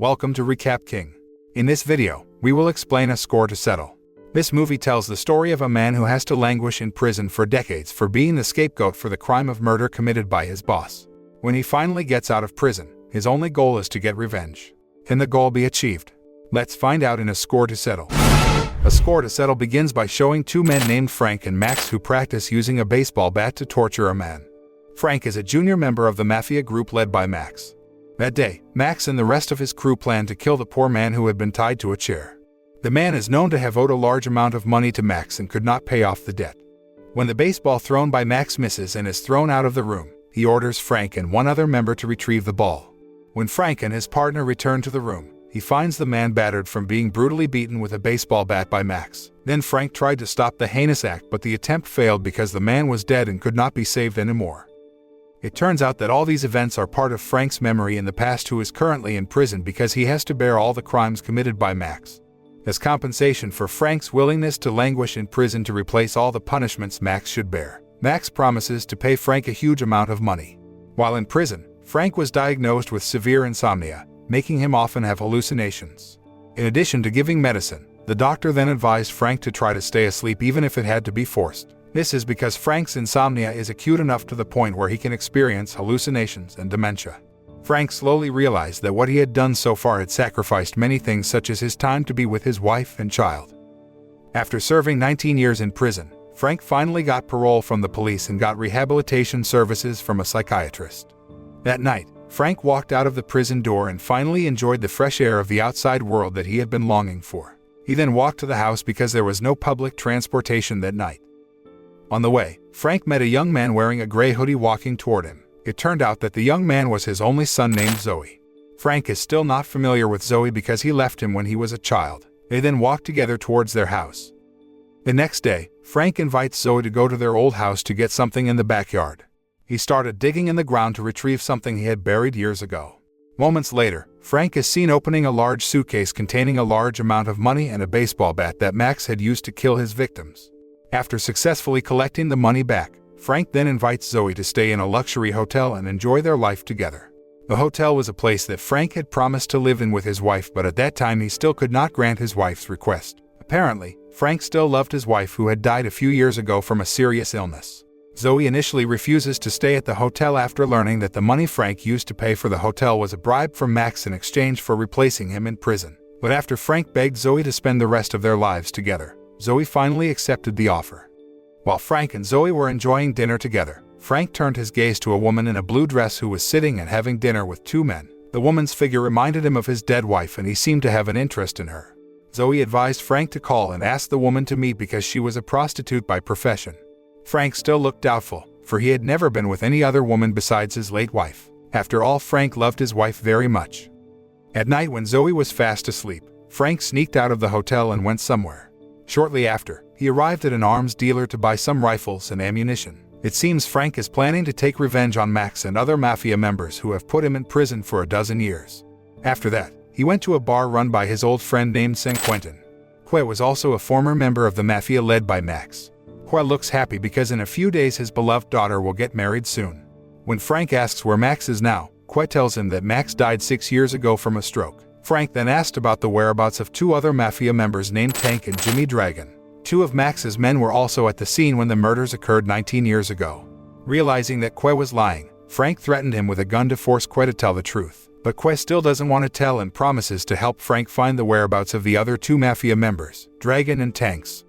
Welcome to Recap King. In this video, we will explain A Score to Settle. This movie tells the story of a man who has to languish in prison for decades for being the scapegoat for the crime of murder committed by his boss. When he finally gets out of prison, his only goal is to get revenge. Can the goal be achieved? Let's find out in A Score to Settle. A Score to Settle begins by showing two men named Frank and Max who practice using a baseball bat to torture a man. Frank is a junior member of the mafia group led by Max. That day, Max and the rest of his crew plan to kill the poor man who had been tied to a chair. The man is known to have owed a large amount of money to Max and could not pay off the debt. When the baseball thrown by Max misses and is thrown out of the room, he orders Frank and one other member to retrieve the ball. When Frank and his partner return to the room, he finds the man battered from being brutally beaten with a baseball bat by Max. Then Frank tried to stop the heinous act, but the attempt failed because the man was dead and could not be saved anymore. It turns out that all these events are part of Frank's memory in the past, who is currently in prison because he has to bear all the crimes committed by Max. As compensation for Frank's willingness to languish in prison to replace all the punishments Max should bear, Max promises to pay Frank a huge amount of money. While in prison, Frank was diagnosed with severe insomnia, making him often have hallucinations. In addition to giving medicine, the doctor then advised Frank to try to stay asleep even if it had to be forced. This is because Frank's insomnia is acute enough to the point where he can experience hallucinations and dementia. Frank slowly realized that what he had done so far had sacrificed many things, such as his time to be with his wife and child. After serving 19 years in prison, Frank finally got parole from the police and got rehabilitation services from a psychiatrist. That night, Frank walked out of the prison door and finally enjoyed the fresh air of the outside world that he had been longing for. He then walked to the house because there was no public transportation that night. On the way, Frank met a young man wearing a gray hoodie walking toward him. It turned out that the young man was his only son named Zoe. Frank is still not familiar with Zoe because he left him when he was a child. They then walked together towards their house. The next day, Frank invites Zoe to go to their old house to get something in the backyard. He started digging in the ground to retrieve something he had buried years ago. Moments later, Frank is seen opening a large suitcase containing a large amount of money and a baseball bat that Max had used to kill his victims. After successfully collecting the money back, Frank then invites Zoe to stay in a luxury hotel and enjoy their life together. The hotel was a place that Frank had promised to live in with his wife, but at that time he still could not grant his wife's request. Apparently, Frank still loved his wife, who had died a few years ago from a serious illness. Zoe initially refuses to stay at the hotel after learning that the money Frank used to pay for the hotel was a bribe from Max in exchange for replacing him in prison. But after Frank begged Zoe to spend the rest of their lives together, Zoe finally accepted the offer. While Frank and Zoe were enjoying dinner together, Frank turned his gaze to a woman in a blue dress who was sitting and having dinner with two men. The woman's figure reminded him of his dead wife and he seemed to have an interest in her. Zoe advised Frank to call and ask the woman to meet because she was a prostitute by profession. Frank still looked doubtful, for he had never been with any other woman besides his late wife. After all, Frank loved his wife very much. At night, when Zoe was fast asleep, Frank sneaked out of the hotel and went somewhere. Shortly after, he arrived at an arms dealer to buy some rifles and ammunition. It seems Frank is planning to take revenge on Max and other mafia members who have put him in prison for a dozen years. After that, he went to a bar run by his old friend named San Quentin. Quay was also a former member of the mafia led by Max. Quay looks happy because in a few days his beloved daughter will get married soon. When Frank asks where Max is now, Quay tells him that Max died 6 years ago from a stroke. Frank then asked about the whereabouts of two other mafia members named Tank and Jimmy Dragon. Two of Max's men were also at the scene when the murders occurred 19 years ago. Realizing that Quay was lying, Frank threatened him with a gun to force Quay to tell the truth. But Quay still doesn't want to tell and promises to help Frank find the whereabouts of the other two mafia members, Dragon and Tanks.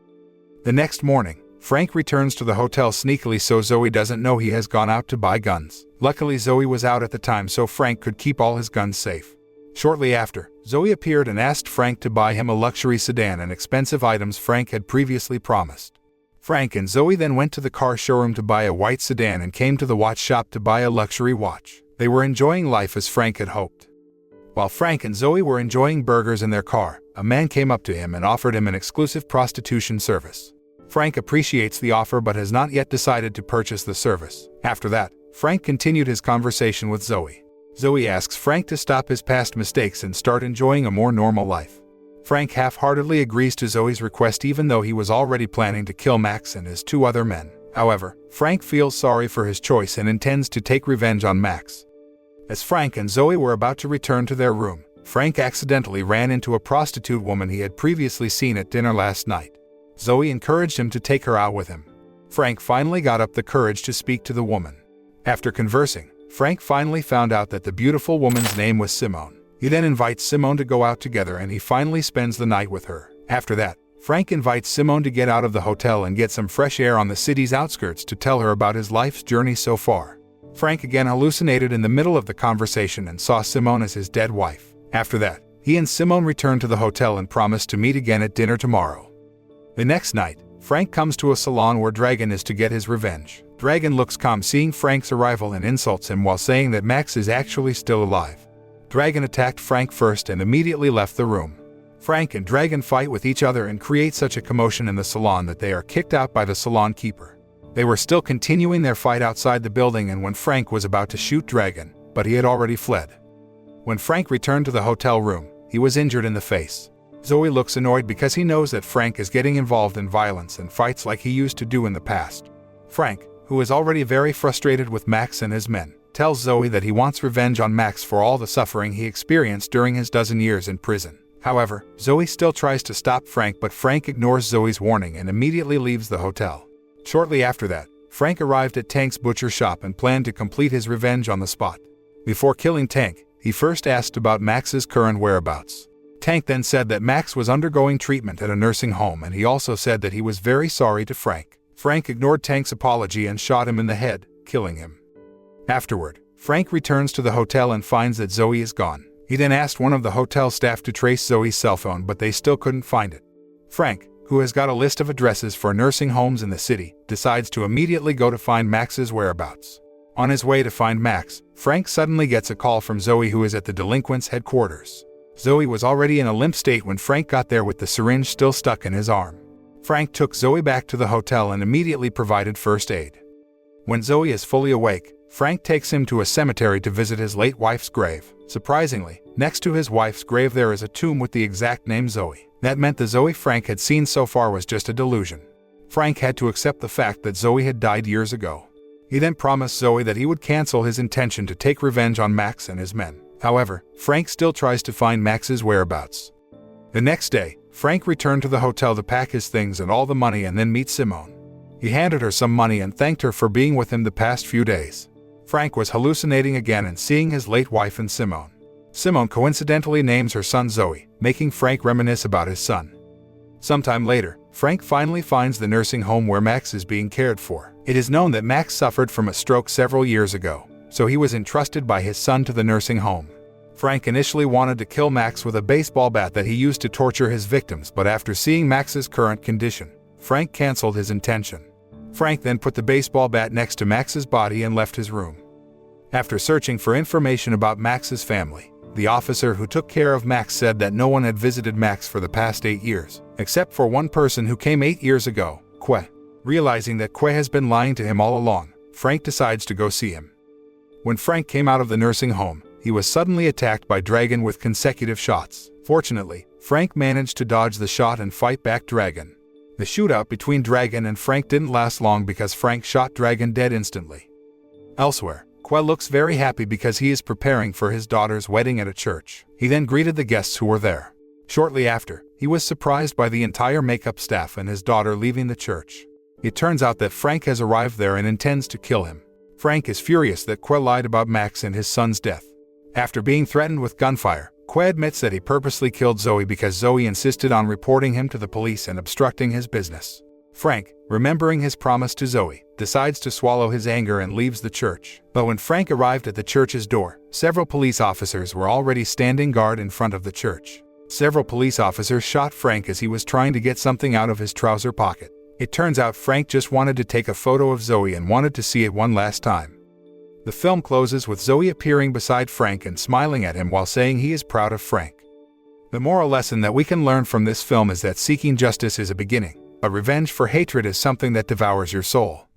The next morning, Frank returns to the hotel sneakily so Zoe doesn't know he has gone out to buy guns. Luckily, Zoe was out at the time so Frank could keep all his guns safe. Shortly after, Zoe appeared and asked Frank to buy him a luxury sedan and expensive items Frank had previously promised. Frank and Zoe then went to the car showroom to buy a white sedan and came to the watch shop to buy a luxury watch. They were enjoying life as Frank had hoped. While Frank and Zoe were enjoying burgers in their car, a man came up to him and offered him an exclusive prostitution service. Frank appreciates the offer but has not yet decided to purchase the service. After that, Frank continued his conversation with Zoe. Zoe asks Frank to stop his past mistakes and start enjoying a more normal life. Frank half-heartedly agrees to Zoe's request even though he was already planning to kill Max and his two other men. However, Frank feels sorry for his choice and intends to take revenge on Max. As Frank and Zoe were about to return to their room, Frank accidentally ran into a prostitute woman he had previously seen at dinner last night. Zoe encouraged him to take her out with him. Frank finally got up the courage to speak to the woman. After conversing, Frank finally found out that the beautiful woman's name was Simone. He then invites Simone to go out together and he finally spends the night with her. After that, Frank invites Simone to get out of the hotel and get some fresh air on the city's outskirts to tell her about his life's journey so far. Frank again hallucinated in the middle of the conversation and saw Simone as his dead wife. After that, he and Simone returned to the hotel and promised to meet again at dinner tomorrow. The next night, Frank comes to a salon where Dragon is to get his revenge. Dragon looks calm seeing Frank's arrival and insults him while saying that Max is actually still alive. Dragon attacked Frank first and immediately left the room. Frank and Dragon fight with each other and create such a commotion in the salon that they are kicked out by the salon keeper. They were still continuing their fight outside the building and when Frank was about to shoot Dragon, but he had already fled. When Frank returned to the hotel room, he was injured in the face. Zoe looks annoyed because he knows that Frank is getting involved in violence and fights like he used to do in the past. Frank, who is already very frustrated with Max and his men, tells Zoe that he wants revenge on Max for all the suffering he experienced during his dozen years in prison. However, Zoe still tries to stop Frank, but Frank ignores Zoe's warning and immediately leaves the hotel. Shortly after that, Frank arrived at Tank's butcher shop and planned to complete his revenge on the spot. Before killing Tank, he first asked about Max's current whereabouts. Tank then said that Max was undergoing treatment at a nursing home and he also said that he was very sorry to Frank. Frank ignored Tank's apology and shot him in the head, killing him. Afterward, Frank returns to the hotel and finds that Zoe is gone. He then asked one of the hotel staff to trace Zoe's cell phone, but they still couldn't find it. Frank, who has got a list of addresses for nursing homes in the city, decides to immediately go to find Max's whereabouts. On his way to find Max, Frank suddenly gets a call from Zoe, who is at the delinquents' headquarters. Zoe was already in a limp state when Frank got there with the syringe still stuck in his arm. Frank took Zoe back to the hotel and immediately provided first aid. When Zoe is fully awake, Frank takes him to a cemetery to visit his late wife's grave. Surprisingly, next to his wife's grave there is a tomb with the exact name Zoe. That meant the Zoe Frank had seen so far was just a delusion. Frank had to accept the fact that Zoe had died years ago. He then promised Zoe that he would cancel his intention to take revenge on Max and his men. However, Frank still tries to find Max's whereabouts. The next day, Frank returned to the hotel to pack his things and all the money and then meet Simone. He handed her some money and thanked her for being with him the past few days. Frank was hallucinating again and seeing his late wife and Simone. Simone coincidentally names her son Zoe, making Frank reminisce about his son. Sometime later, Frank finally finds the nursing home where Max is being cared for. It is known that Max suffered from a stroke several years ago, so he was entrusted by his son to the nursing home. Frank initially wanted to kill Max with a baseball bat that he used to torture his victims, but after seeing Max's current condition, Frank canceled his intention. Frank then put the baseball bat next to Max's body and left his room. After searching for information about Max's family, the officer who took care of Max said that no one had visited Max for the past 8 years, except for one person who came 8 years ago, Que. Realizing that Que has been lying to him all along, Frank decides to go see him. When Frank came out of the nursing home, he was suddenly attacked by Dragon with consecutive shots. Fortunately, Frank managed to dodge the shot and fight back Dragon. The shootout between Dragon and Frank didn't last long because Frank shot Dragon dead instantly. Elsewhere, Que looks very happy because he is preparing for his daughter's wedding at a church. He then greeted the guests who were there. Shortly after, he was surprised by the entire makeup staff and his daughter leaving the church. It turns out that Frank has arrived there and intends to kill him. Frank is furious that Que lied about Max and his son's death. After being threatened with gunfire, Que admits that he purposely killed Zoe because Zoe insisted on reporting him to the police and obstructing his business. Frank, remembering his promise to Zoe, decides to swallow his anger and leaves the church. But when Frank arrived at the church's door, several police officers were already standing guard in front of the church. Several police officers shot Frank as he was trying to get something out of his trouser pocket. It turns out Frank just wanted to take a photo of Zoe and wanted to see it one last time. The film closes with Zoe appearing beside Frank and smiling at him while saying he is proud of Frank. The moral lesson that we can learn from this film is that seeking justice is a beginning, but revenge for hatred is something that devours your soul.